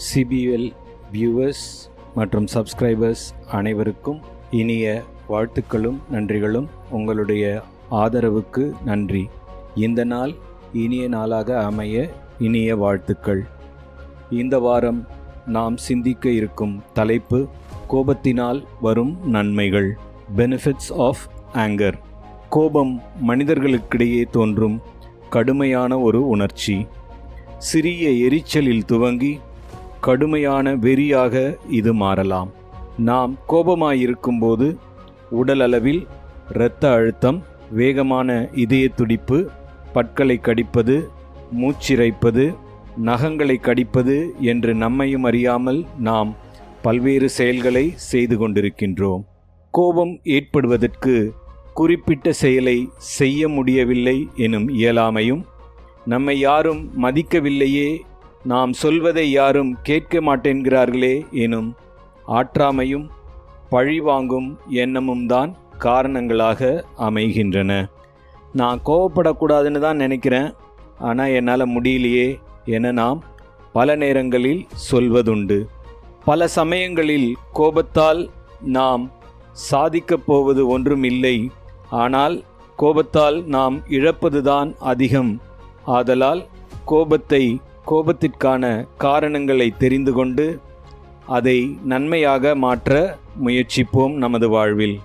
CPL viewers மற்றும் subscribers அனைவருக்கும் இனிய வாழ்த்துக்களும் நன்றிகளும். உங்களுடைய ஆதரவுக்கு நன்றி. இந்த நாள் இனிய நாளாக அமைய இனிய வாழ்த்துக்கள். இந்த வாரம் நாம் சிந்திக்க இருக்கும் தலைப்பு கோபத்தினால் வரும் நன்மைகள், பெனிஃபிட்ஸ் ஆஃப் ஆங்கர். கோபம் மனிதர்களுக்கிடையே தோன்றும் கடுமையான ஒரு உணர்ச்சி. சிறிய எரிச்சலில் துவங்கி கடுமையான வெறியாக இது மாறலாம். நாம் கோபமாயிருக்கும்போது உடலளவில் இரத்த அழுத்தம், வேகமான இதய துடிப்பு, பற்களை கடிப்பது, மூச்சிறைப்பது, நகங்களை கடிப்பது என்று நம்மையும் அறியாமல் நாம் பல்வேறு செயல்களை செய்து கொண்டிருக்கின்றோம். கோபம் ஏற்படுவதற்கு குறிப்பிட்ட செயலை செய்ய முடியவில்லை எனும் இயலாமையும், நம்மை யாரும் மதிக்கவில்லையே, நாம் சொல்வதை யாரும் கேட்க மாட்டேன்கிறார்களே எனும் ஆற்றாமையும் பழிவாங்கும் எண்ணமும் தான் காரணங்களாக அமைகின்றன. நான் கோபப்படக்கூடாதுன்னு தான் நினைக்கிறேன், ஆனால் என்னால் முடியலையே என நாம் பல நேரங்களில் சொல்வதுண்டு. பல சமயங்களில் கோபத்தால் நாம் சாதிக்கப் போவது ஒன்றுமில்லை, ஆனால் கோபத்தால் நாம் இழப்பதுதான் அதிகம். ஆதலால் கோபத்திற்கான காரணங்களை தெரிந்து கொண்டு அதை நன்மையாக மாற்ற முயற்சிப்போம். நமது வாழ்வில்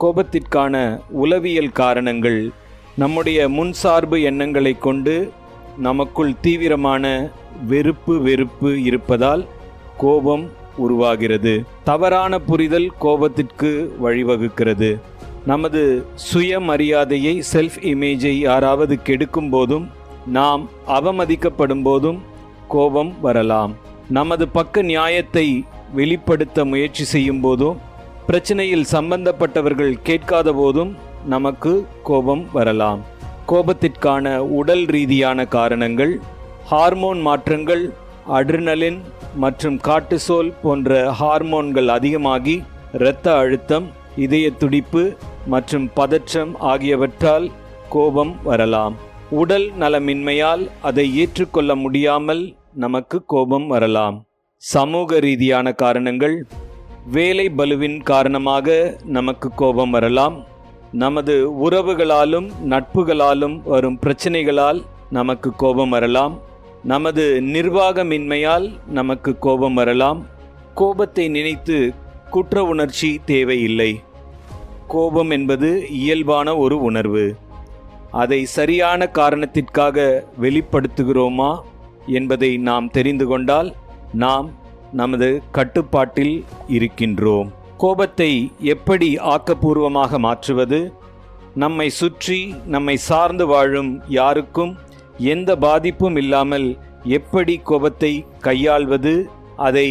கோபத்திற்கான உளவியல் காரணங்கள் நம்முடைய முன்சார்பு எண்ணங்களை கொண்டு நமக்குள் தீவிரமான வெறுப்பு இருப்பதால் கோபம் உருவாகிறது. தவறான புரிதல் கோபத்திற்கு வழிவகுக்கிறது. நமது சுயமரியாதையை, செல்ஃப் இமேஜை யாராவது கெடுக்கும் போதும், நாம் அவமதிக்கப்படும் போதும் கோபம் வரலாம். நமது பக்க நியாயத்தை வெளிப்படுத்த முயற்சி செய்யும் போதும், பிரச்சனையில் சம்பந்தப்பட்டவர்கள் கேட்காத போதும் நமக்கு கோபம் வரலாம். கோபத்திற்கான உடல் ரீதியான காரணங்கள், ஹார்மோன் மாற்றங்கள், அட்ரினலின் மற்றும் கார்டிசோல் போன்ற ஹார்மோன்கள் அதிகமாகி இரத்த அழுத்தம், இதய துடிப்பு மற்றும் பதற்றம் ஆகியவற்றால் கோபம் வரலாம். உடல் நலமின்மையால் அதை ஏற்றுக்கொள்ள முடியாமல் நமக்கு கோபம் வரலாம். சமூக ரீதியான காரணங்கள், வேலை பளுவின் காரணமாக நமக்கு கோபம் வரலாம். நமது உறவுகளாலும் நட்புகளாலும் வரும் பிரச்சனைகளால் நமக்கு கோபம் வரலாம். நமது நிர்வாகமின்மையால் நமக்கு கோபம் வரலாம். கோபத்தை நினைத்து குற்ற உணர்ச்சி தேவையில்லை. கோபம் என்பது இயல்பான ஒரு உணர்வு. அதை சரியான காரணத்திற்காக வெளிப்படுத்துகிறோமா என்பதை நாம் தெரிந்து கொண்டால் நாம் நமது கட்டுப்பாட்டில் இருக்கின்றோம். கோபத்தை எப்படி ஆக்கப்பூர்வமாக மாற்றுவது? நம்மை சுற்றி நம்மை சார்ந்து வாழும் யாருக்கும் எந்த பாதிப்பும் இல்லாமல் எப்படி கோபத்தை கையாள்வது, அதை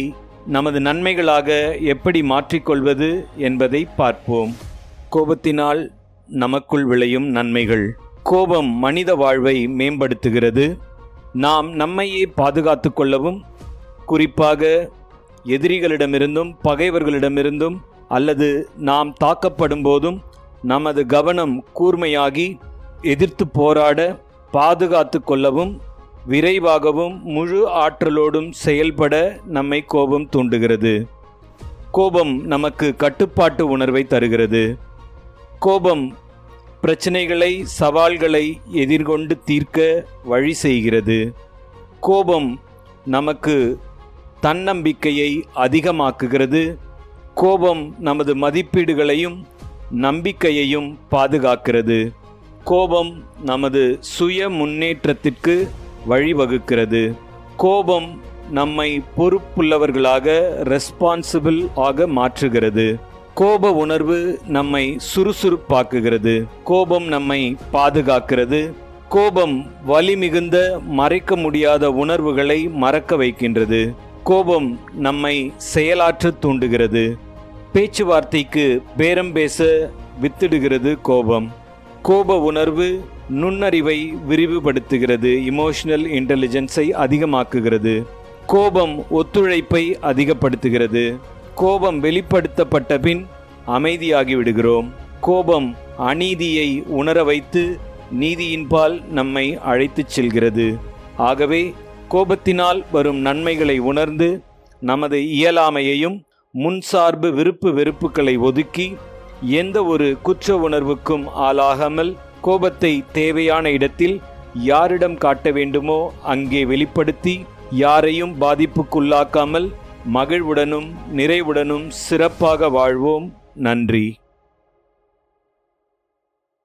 நமது நன்மைகளாக எப்படி மாற்றிக்கொள்வது என்பதை பார்ப்போம். கோபத்தினால் நமக்குள் விளையும் நன்மைகள். கோபம் மனித வாழ்வை மேம்படுத்துகிறது. நாம் நம்மையே பாதுகாத்து கொள்ளவும், குறிப்பாக எதிரிகளிடமிருந்தும் பகைவர்களிடமிருந்தும் அல்லது நாம் தாக்கப்படும் போதும் நமது கவனம் கூர்மையாகி எதிர்த்து போராட பாதுகாத்து கொள்ளவும், விரைவாகவும் முழு ஆற்றலோடும் செயல்பட நம்மை கோபம் தூண்டுகிறது. கோபம் நமக்கு கட்டுப்பாட்டு உணர்வை தருகிறது. கோபம் பிரச்சனைகளை, சவால்களை எதிர்கொண்டு தீர்க்க வழி செய்கிறது. கோபம் நமக்கு தன்னம்பிக்கையை அதிகமாக்குகிறது. கோபம் நமது மதிப்பீடுகளையும் நம்பிக்கையையும் பாதுகாக்கிறது. கோபம் நமது சுய முன்னேற்றத்திற்கு வழிவகுக்கிறது. கோபம் நம்மை பொறுப்புள்ளவர்களாக, ரெஸ்பான்சிபிள் ஆக மாற்றுகிறது. கோப உணர்வு நம்மை சுறுசுறுப்பாக்குகிறது. கோபம் நம்மை பாதுகாக்கிறது. கோபம் வலி மிகுந்த மறைக்க முடியாத உணர்வுகளை மறக்க வைக்கின்றது. கோபம் நம்மை செயலாற்ற தூண்டுகிறது. பேச்சுவார்த்தைக்கு பேரம் பேச வித்திடுகிறது கோபம். கோப உணர்வு நுண்ணறிவை விரிவுபடுத்துகிறது. இமோஷனல் இன்டெலிஜென்ஸை அதிகமாக்குகிறது. கோபம் ஒத்துழைப்பை அதிகப்படுத்துகிறது. கோபம் வெளிப்படுத்தப்பட்ட பின் அமைதியாகி விடுகிறோம். கோபம் அநீதியை உணர வைத்து நீதியின்பால் நம்மை அழைத்துச் செல்கிறது. ஆகவே கோபத்தினால் வரும் நன்மைகளை உணர்ந்து நமது இயலாமையையும் முன்சார்பு விருப்பு வெறுப்புகளை ஒதுக்கி எந்த ஒரு குற்ற உணர்வுக்கும் ஆளாகாமல் கோபத்தை தேவையான இடத்தில் யாரிடம் காட்ட வேண்டுமோ அங்கே வெளிப்படுத்தி யாரையும் பாதிப்புக்குள்ளாக்காமல் மகிழ்வுடனும் நிறைவுடனும் சிறப்பாக வாழ்வோம். நன்றி.